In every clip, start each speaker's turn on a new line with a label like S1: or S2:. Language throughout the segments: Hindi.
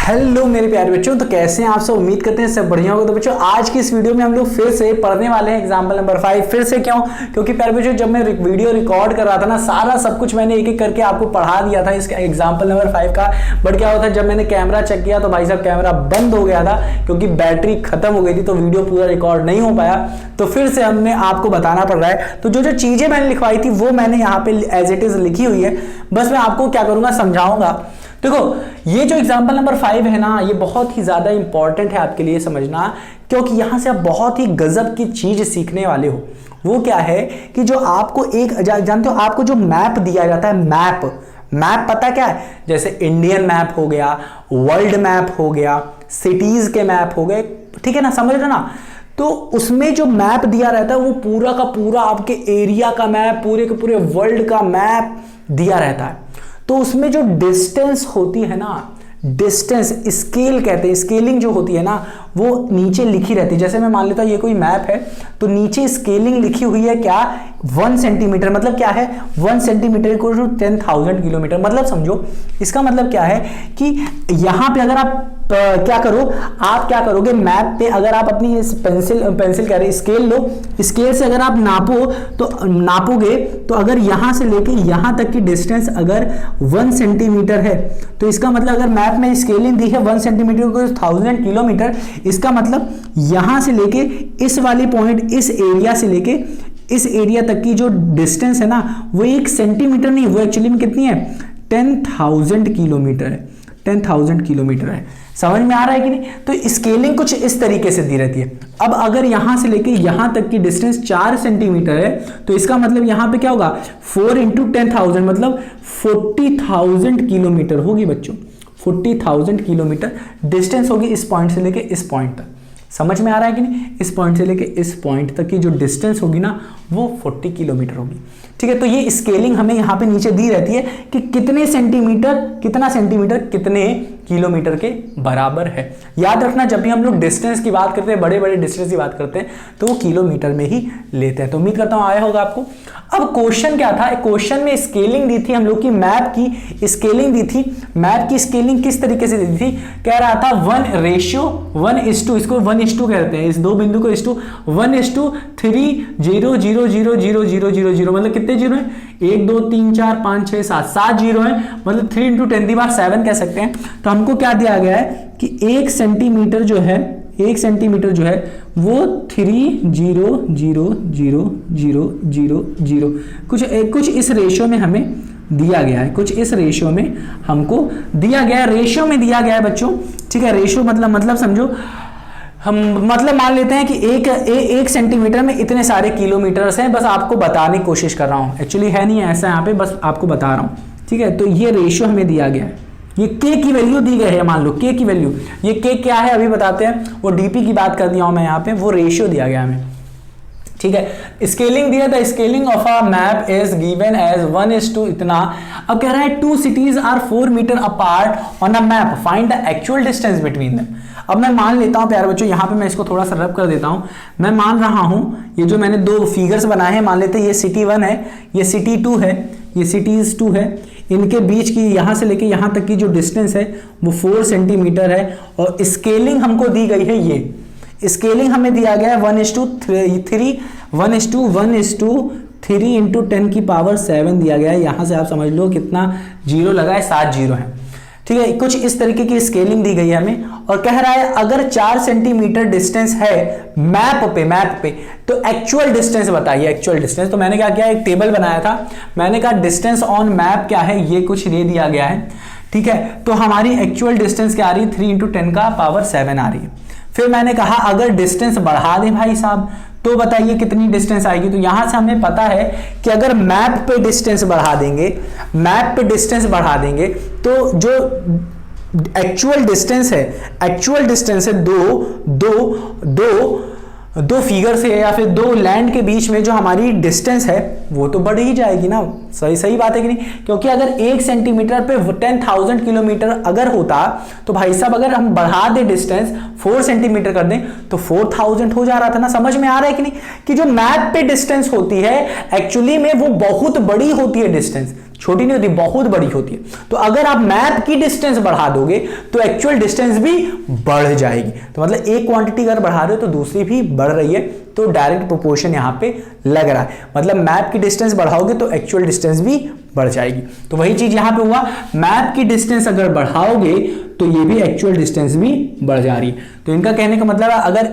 S1: हेलो मेरे प्यारे बच्चों, तो कैसे हैं आप सब। उम्मीद करते हैं सब बढ़िया होगा। तो बच्चों आज की इस वीडियो में हम लोग फिर से पढ़ने वाले हैं एग्जाम्पल नंबर 5। फिर से क्यों? क्योंकि प्यारे बच्चों जब मैं वीडियो रिकॉर्ड कर रहा था ना, सारा सब कुछ मैंने एक एक करके आपको पढ़ा दिया था इसका एग्जाम्पल नंबर 5 का। बट क्या होता है, जब मैंने कैमरा चेक किया तो भाई साहब कैमरा बंद हो गया था क्योंकि बैटरी खत्म हो गई थी, तो वीडियो पूरा रिकॉर्ड नहीं हो पाया। तो फिर से हमने आपको बताना पड़ रहा है। तो जो जो चीजें मैंने लिखवाई थी वो मैंने यहाँ पे एज इट इज लिखी हुई है। बस मैं आपको क्या करूंगा, समझाऊंगा। देखो ये जो एग्जाम्पल नंबर 5 है ना, ये बहुत ही ज्यादा इंपॉर्टेंट है आपके लिए समझना, क्योंकि यहां से आप बहुत ही गजब की चीज सीखने वाले हो। वो क्या है कि जो आपको एक जानते हो, आपको जो मैप दिया जाता है, मैप पता क्या है? जैसे इंडियन मैप हो गया, वर्ल्ड मैप हो गया, सिटीज के मैप हो गए, ठीक है ना, समझ रहे ना। तो उसमें जो मैप दिया रहता है वो पूरा का पूरा आपके एरिया का मैप, पूरे के पूरे वर्ल्ड का मैप दिया रहता है। तो उसमें जो डिस्टेंस होती है ना, डिस्टेंस स्केल कहते हैं, स्केलिंग जो होती है ना वो नीचे लिखी रहती है। जैसे मैं मान लेता हूं ये कोई मैप है, तो नीचे स्केलिंग लिखी हुई है क्या, 1 सेंटीमीटर। मतलब क्या है, 1 सेंटीमीटर इक्वल टू 10,000 किलोमीटर। मतलब समझो इसका मतलब क्या है कि यहां पे अगर आप क्या करो, आप क्या करोगे, मैप पे अगर आप अपनी पेंसिल कह रहे स्केल लो, स्केल से अगर आप नापोगे तो अगर यहां से लेके यहां तक की डिस्टेंस अगर 1 सेंटीमीटर है, तो इसका मतलब अगर मैप में स्केलिंग दी है 1 सेंटीमीटर को 1000 किलोमीटर, इसका मतलब यहां से लेके इस वाली पॉइंट, इस एरिया से लेके इस एरिया तक की जो डिस्टेंस है ना, वो 1 सेंटीमीटर नहीं, वो एक्चुअली में कितनी है, 10,000 किलोमीटर है। 10,000 किलोमीटर है। समझ में आ रहा है कि नहीं? तो स्केलिंग कुछ इस तरीके से दी रहती है। अब अगर यहां से लेके यहां तक की डिस्टेंस 4 सेंटीमीटर है, तो इसका मतलब यहां पे क्या होगा, 4 इंटू 10,000 मतलब 40,000 किलोमीटर होगी बच्चों। 40,000 किलोमीटर डिस्टेंस होगी इस पॉइंट से लेके इस पॉइंट तक। समझ में आ रहा है कि नहीं? इस पॉइंट से लेके इस पॉइंट तक की जो डिस्टेंस होगी ना वो 40 किलोमीटर होगी। ठीक है, तो ये स्केलिंग हमें यहां पे नीचे दी रहती है कि कितने सेंटीमीटर कितने किलोमीटर के बराबर है। याद रखना, जब भी हम लोग डिस्टेंस की बात करते हैं, बड़े बड़े डिस्टेंस की बात करते हैं, तो वो किलोमीटर में ही लेते हैं। तो उम्मीद करता हूं आया होगा आपको। अब क्वेश्चन क्या था, क्वेश्चन में स्केलिंग दी थी हम लोग की, मैप की स्केलिंग दी थी। मैप की स्केलिंग किस तरीके से दी थी, कह रहा था 1:1:2, इसको 1:2 कहते हैं, इस दो बिंदु को 1:3 0 0 0 0 0 0 0, मतलब कितने जीरो है, 1 2 3 4 5 6 7 जीरो है, मतलब 3 × 10⁻7 कह सकते हैं। तो हमको क्या दिया गया है कि 1 सेंटीमीटर जो है वो 3 0 0 0 0 0 0 कुछ इस रेशियो में हमें दिया गया है, कुछ इस रेशियो में हमको दिया गया है, रेशियो में दिया गया है बच्चों। ठीक है, रेशियो मतलब समझो, हम मतलब मान लेते हैं कि एक सेंटीमीटर में इतने सारे किलोमीटर्स हैं। बस आपको बताने की कोशिश कर रहा हूं, एक्चुअली है नहीं ऐसा, यहाँ पे बस आपको बता रहा हूं। ठीक है, तो ये रेशियो हमें दिया गया है, ये के की वैल्यू दी गई है, मान लो के की वैल्यू। ये के क्या है अभी बताते हैं, वो डीपी की बात कर दिया हूं मैं यहाँ पे, वो रेशियो दिया गया हमें। ठीक है, स्केलिंग दिया था, scaling of a map is given as 1:2 इतना। अब कह रहा है 2 cities are 4 metre apart on a map, find the actual distance between them. अब मैं मान लेता हूं प्यारे बच्चों, यहां पे मैं इसको थोड़ा सा रब कर देता हूं। मैं मान रहा हूं ये जो मैंने दो फिगर्स बनाए हैं, मान लेते हैं ये सिटी 1 है, ये सिटी 2 है, ये सिटीज 2 है, इनके बीच की यहां से लेके यहां तक की जो डिस्टेंस है वो 4 सेंटीमीटर है। और स्केलिंग हमको दी गई है, ये स्केलिंग हमें दिया गया है 1:3 × 10⁻7 दिया गया है। यहां से आप समझ लो कितना जीरो लगा है, 7 जीरो है। ठीक है, कुछ इस तरीके की स्केलिंग दी गई है हमें। और कह रहा है अगर 4 सेंटीमीटर डिस्टेंस है मैप पे तो एक्चुअल डिस्टेंस बताइए, एक्चुअल डिस्टेंस। तो मैंने क्या किया, एक टेबल बनाया था, मैंने कहा डिस्टेंस ऑन मैप क्या है, ये कुछ दे दिया गया है। ठीक है, तो हमारी एक्चुअल डिस्टेंस क्या आ रही है, 3 × 10⁻7 आ रही है। फिर मैंने कहा अगर डिस्टेंस बढ़ा दें भाई साहब, तो बताइए कितनी डिस्टेंस आएगी। तो यहां से हमें पता है कि अगर मैप पे डिस्टेंस बढ़ा देंगे, तो जो एक्चुअल डिस्टेंस है दो फिगर से या फिर दो लैंड के बीच में जो हमारी डिस्टेंस है वो तो बढ़ ही जाएगी ना। सही बात है कि नहीं? क्योंकि अगर 1 सेंटीमीटर पे 10,000 किलोमीटर अगर होता, तो भाई साहब अगर हम बढ़ा दे डिस्टेंस 4 सेंटीमीटर कर दें तो 4000 हो जा रहा था ना। समझ में आ रहा है कि नहीं, कि जो मैप पे डिस्टेंस होती है एक्चुअली में वो बहुत बड़ी होती है डिस्टेंस। छोटी नहीं होती, बहुत बड़ी होती है। तो अगर आप मैप की डिस्टेंस बढ़ा दोगे तो एक्चुअल डिस्टेंस भी बढ़ जाएगी। तो मतलब एक क्वांटिटी अगर बढ़ा रहे हो तो दूसरी भी बढ़ रही है, तो डायरेक्ट प्रोपोर्शन यहां पे लग रहा है। मतलब मैप की डिस्टेंस बढ़ाओगे तो एक्चुअल डिस्टेंस भी बढ़ जाएगी। तो वही चीज यहां पे हुआ, मैप की डिस्टेंस अगर बढ़ाओगे तो ये भी एक्चुअल डिस्टेंस भी बढ़ जा रही है। तो इनका कहने का मतलब है अगर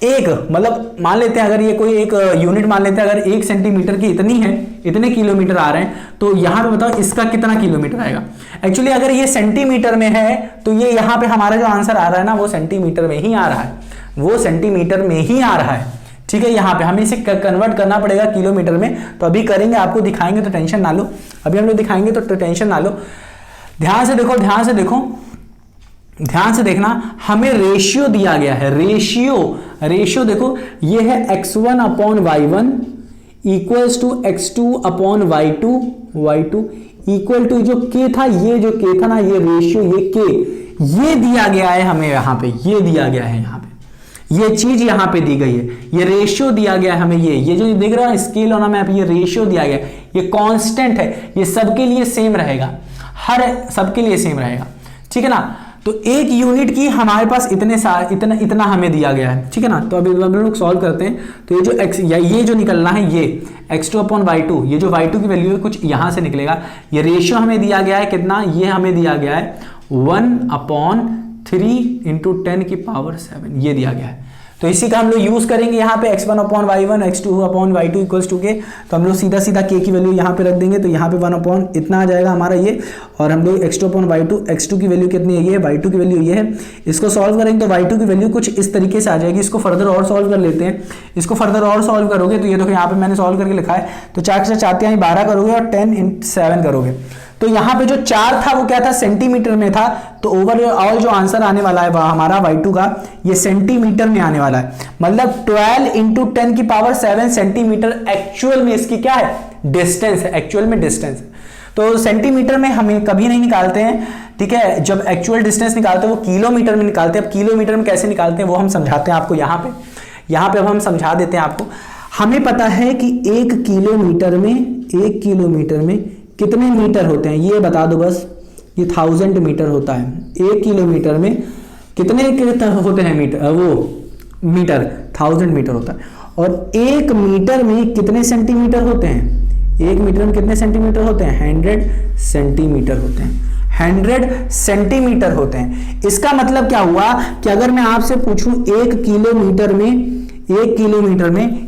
S1: एक मतलब मान लेते हैं, अगर ये कोई एक यूनिट मान लेते हैं, अगर 1 सेंटीमीटर की इतनी है, इतने किलोमीटर आ रहे हैं, तो यहां पे बताओ इसका कितना किलोमीटर आएगा। एक्चुअली अगर ये सेंटीमीटर में है तो ये यहां पे हमारा जो आंसर आ रहा है ना वो सेंटीमीटर में ही आ रहा है, वो सेंटीमीटर में ही आ रहा है। ठीक है, यहां पे हमें इसे कन्वर्ट करना पड़ेगा किलोमीटर में, तो अभी करेंगे, आपको दिखाएंगे तो टेंशन ना लो, अभी हम लोग दिखाएंगे तो टेंशन ना लो। ध्यान से देखो, ध्यान से देखो, ध्यान से देखना, हमें रेशियो दिया गया है। रेशियो देखो, ये है x1 upon y1 equals to x2 upon y2 equal to जो k था, ये जो k था ना, ये रेशियो, ये k, ये दिया गया है हमें यहां पे, ये दिया गया है यहां पे, ये चीज यहां पे दी गई है, ये रेशियो दिया गया है हमें, ये जो दिख रहा है स्केल ऑन मैप, ये रेशियो दिया गया है, ये कांस्टेंट है, ये सबके लिए सेम रहेगा, हर सबके लिए सेम रहेगा। ठीक है ना, तो एक यूनिट की हमारे पास इतना हमें दिया गया है। ठीक है ना, तो अभी हम लोग सॉल्व करते हैं। तो ये जो x या ये जो निकलना है, ये x2 अपॉन y2, ये जो y2 की वैल्यू है कुछ यहां से निकलेगा। ये रेशियो हमें दिया गया है कितना, ये हमें दिया गया है 1/3 इंटू 10 की पावर 7, ये दिया गया है। तो इसी का हम लोग यूज करेंगे यहाँ पे, x1 upon y1 x2 upon y2 equals to के, तो हम लोग सीधा सीधा k की वैल्यू यहाँ पे रख देंगे, तो यहाँ पे 1 अपॉन इतना आ जाएगा हमारा ये, और हम लोग x2 अपॉन y2, x2 की वैल्यू कितनी है, ये y2 की वैल्यू ये है। इसको सॉल्व करेंगे तो y2 की वैल्यू कुछ इस तरीके से आ जाएगी। इसको फर्दर और सॉल्व कर लेते हैं, इसको फर्दर और सॉल्व करोगे तो ये देखो यहाँ पे मैंने सॉल्व करके लिखा है, तो 4 से 4 यानी 12 करोगे और 10 × 7 करोगे, तो यहाँ पे जो 4 था वो क्या था, सेंटीमीटर में था। तो ओवरऑल जो आंसर आने वाला है हमारा y2 का, ये सेंटीमीटर में आने वाला है। मतलब 12 × 10 की पावर 7 सेंटीमीटर एक्चुअल में इसकी क्या है, डिस्टेंस है, एक्चुअल में डिस्टेंस है। तो सेंटीमीटर में हमें कभी नहीं निकालते हैं, ठीक है, जब एक्चुअल डिस्टेंस निकालते हैं वो किलोमीटर में निकालते हैं। अब किलोमीटर में कैसे निकालते हैं वो हम समझाते हैं आपको यहाँ पे अब हम समझा देते हैं आपको। हमें पता है कि 1 किलोमीटर में कितने मीटर होते हैं, ये बता दो बस, ये 1000 मीटर होता है। 1 किलोमीटर में कितने होते हैं मीटर, वो मीटर 1000 मीटर होता है। और 1 मीटर में कितने सेंटीमीटर होते हैं, 1 मीटर में कितने सेंटीमीटर होते हैं, 100 सेंटीमीटर होते हैं, 100 सेंटीमीटर होते हैं। इसका मतलब क्या हुआ कि अगर मैं आपसे पूछूं 1 किलोमीटर में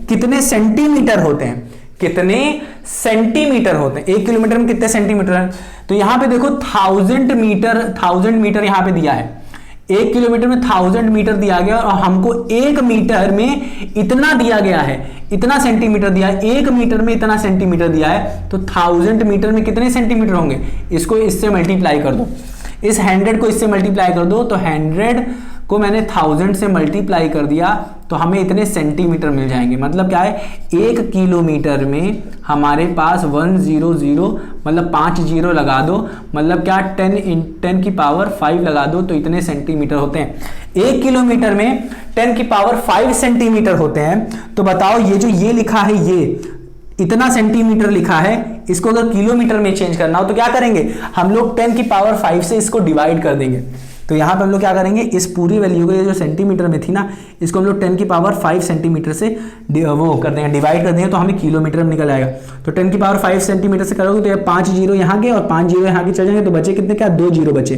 S1: कितने सेंटीमीटर होते हैं, कितने सेंटीमीटर होते हैं, 1 किलोमीटर में कितने सेंटीमीटर है, तो यहां पे देखो 1000 मीटर यहां पे दिया है। 1 किलोमीटर में 1000 मीटर दिया गया और हमको 1 मीटर में इतना दिया गया है, इतना सेंटीमीटर दिया है। 1 मीटर में इतना सेंटीमीटर दिया है, तो 1000 मीटर में कितने सेंटीमीटर होंगे, इसको इससे मल्टीप्लाई कर दो, इस 100 को इससे मल्टीप्लाई कर दो, तो 100 को मैंने 1000 से मल्टीप्लाई कर दिया तो हमें इतने सेंटीमीटर मिल जाएंगे। मतलब क्या है, 1 किलोमीटर में हमारे पास 100 मतलब 5 जीरो लगा दो, मतलब क्या 10 की पावर 5 लगा दो, तो इतने सेंटीमीटर होते हैं। 1 किलोमीटर में 10 की पावर 5 सेंटीमीटर होते हैं। तो बताओ ये जो ये लिखा है, ये इतना सेंटीमीटर लिखा है, इसको अगर किलोमीटर में चेंज करना हो तो क्या करेंगे हम लोग, 10 की पावर 5 से इसको डिवाइड कर देंगे। तो यहाँ पे हम लोग क्या करेंगे, इस पूरी वैल्यू को, ये जो सेंटीमीटर में थी ना, इसको हम लोग 10 की पावर 5 सेंटीमीटर से वो कर देंगे, डिवाइड कर देंगे, तो हमें किलोमीटर में निकल आएगा। तो 10 की पावर 5 सेंटीमीटर से करोगे तो ये 5 जीरो यहाँ के और 5 जीरो यहाँ के चल जाएंगे, तो बचे कितने, क्या 2 जीरो बचे,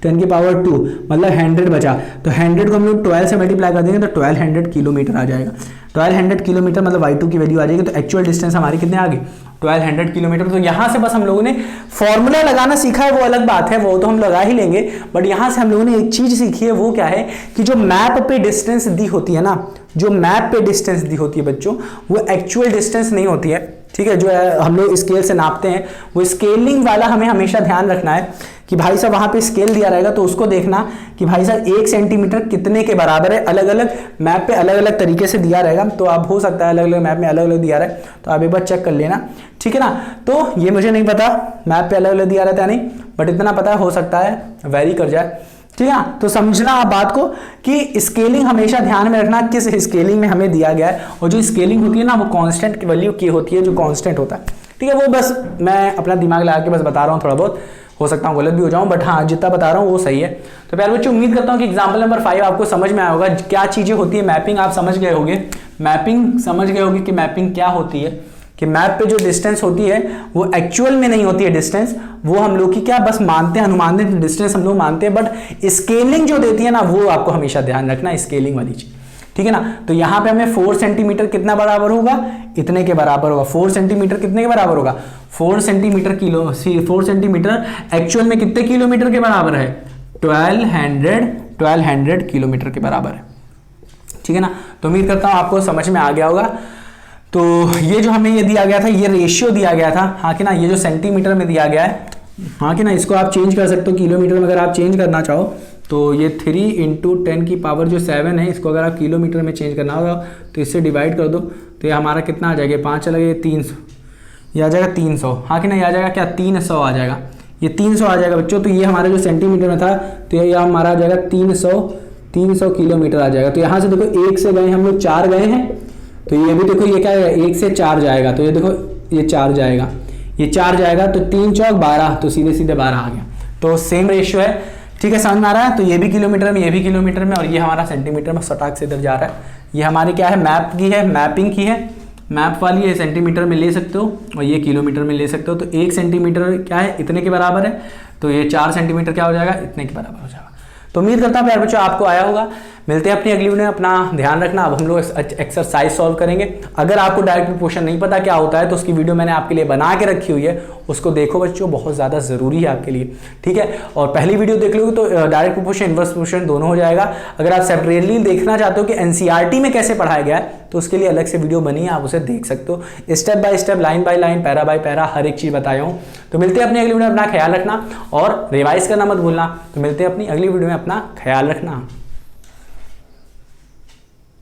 S1: 10 की पावर 2 मतलब 100 बचा। तो 100 को हम लोग 12 से मल्टीप्लाई कर देंगे तो 1200 किलोमीटर आ जाएगा। 1200 किलोमीटर मतलब y2 की वैल्यू आ जाएगी। तो एक्चुअल डिस्टेंस हमारी कितने आ गई, 1200 किलोमीटर। तो यहां से बस हम लोगों ने फॉर्मूला लगाना सीखा है, वो अलग बात है, वो तो हम लगा ही लेंगे, बट यहां से हम लोगों ने एक चीज सीखी है, वो क्या है कि जो मैप पे डिस्टेंस दी होती है ना, जो मैप पे डिस्टेंस दी होती है बच्चों, वो एक्चुअल डिस्टेंस नहीं होती है। ठीक है, जो है हम लोग स्केल से नापते हैं, वो स्केलिंग वाला हमें हमेशा ध्यान रखना है कि भाई साहब वहां पे स्केल दिया रहेगा तो उसको देखना कि भाई साहब 1 सेंटीमीटर कितने के बराबर है। अलग अलग मैप पे अलग अलग तरीके से दिया रहेगा, तो आप हो सकता है अलग अलग मैप में अलग अलग दिया रहे, तो आप एक बार चेक कर लेना। ठीक है ना, तो ये मुझे नहीं पता मैप पे अलग अलग दिया रहता है नहीं, बट इतना पता हो सकता है वेरी कर जाए। ठीक है, तो समझना आप बात को कि स्केलिंग हमेशा ध्यान में रखना, किस स्केलिंग में हमें दिया गया है, और जो स्केलिंग होती है ना वो कांस्टेंट की वैल्यू की होती है, जो कांस्टेंट होता है। ठीक है, वो बस मैं अपना दिमाग लगा के बस बता रहा हूँ, थोड़ा बहुत हो सकता हूँ गलत भी हो जाऊँ, बट हाँ जितना बता रहा हूँ वो सही है। तो प्यारे बच्चों उम्मीद करता हूँ कि एग्जाम्पल नंबर 5 आपको समझ में आया होगा, क्या चीजें होती है मैपिंग आप समझ गए होंगे, मैपिंग समझ गए होंगे कि मैपिंग क्या होती है, कि मैप पे जो डिस्टेंस होती है वो एक्चुअल में नहीं होती है डिस्टेंस, वो हम लोग की क्या बस मानते हैं, अनुमानित डिस्टेंस हम लोग मानते हैं, बट स्केलिंग जो देती है ना वो आपको हमेशा ध्यान रखना, स्केलिंग वाली चीज, ठीक है ना। तो यहां पे हमें 4 सेंटीमीटर कितना बराबर होगा, इतने के बराबर होगा। 4 सेंटीमीटर कितने के बराबर होगा, 4 सेंटीमीटर किलो, 4 सेंटीमीटर एक्चुअल में कितने किलोमीटर के बराबर है, 1200 किलोमीटर के बराबर है, ठीक है ना। तो उम्मीद करता हूं आपको समझ में आ गया होगा। तो ये जो हमें ये दिया गया था, ये रेशियो दिया गया था, हाँ कि ना, ये जो सेंटीमीटर में दिया गया है, हाँ कि ना, इसको आप चेंज कर सकते हो किलोमीटर में, अगर आप चेंज करना चाहो तो ये 3 × 10 की पावर जो 7 है, इसको अगर आप किलोमीटर में चेंज करना होगा तो इससे डिवाइड कर दो, तो ये हमारा कितना आ जाएगा, 5 चला गया, 300, ये आ जाएगा 300, हाँ कि ना, ये आ जाएगा क्या, 300 आ जाएगा, ये 300 आ जाएगा बच्चों। तो ये हमारे जो सेंटीमीटर में था, तो ये हमारा आ जाएगा 300 किलोमीटर आ जाएगा। तो यहाँ से देखो 1 से गए हम लोग 4 गए हैं, तो ये भी देखो ये क्या है, 1 से 4 जाएगा, तो ये देखो ये 4 जाएगा, ये 4 जाएगा, तो 3 चौक 12, तो सीधे सीधे 12 आ गया। तो सेम रेशियो है, ठीक है, समझ में आ रहा है। तो ये भी किलोमीटर में, ये भी किलोमीटर में, और ये हमारा सेंटीमीटर में सटाक से इधर जा रहा है। ये हमारी क्या है, मैप की है, मैपिंग की है, मैप वाली है, सेंटीमीटर में ले सकते हो और ये किलोमीटर में ले सकते हो। तो 1 सेंटीमीटर क्या है, इतने के बराबर है, तो ये 4 सेंटीमीटर क्या हो जाएगा, इतने के बराबर हो जाएगा। तो उम्मीद करता हूं प्यारे बच्चों आपको आया होगा। मिलते हैं अपनी अगली वीडियो में, अपना ध्यान रखना। अब हम लोग एक्सरसाइज सॉल्व करेंगे। अगर आपको डायरेक्ट प्रोपोर्शन नहीं पता क्या होता है तो उसकी वीडियो मैंने आपके लिए बना के रखी हुई है, उसको देखो बच्चों, बहुत ज़्यादा ज़रूरी है आपके लिए, ठीक है। और पहली वीडियो देख लोगे तो डायरेक्ट प्रोपोर्शन, इनवर्स प्रोपोर्शन दोनों हो जाएगा। अगर आप सेपरेटली देखना चाहते हो कि एनसीईआरटी में कैसे पढ़ाया गया है तो उसके लिए अलग से वीडियो बनी है, आप उसे देख सकते हो। Step by step, line by line, para by para, हर एक चीज़ बताया हूँ। तो मिलते हैं अपनी अगली वीडियो में, अपना ख्याल रखना और रिवाइज करना मत भूलना। तो मिलते हैं अपनी अगली वीडियो में, अपना ख्याल रखना।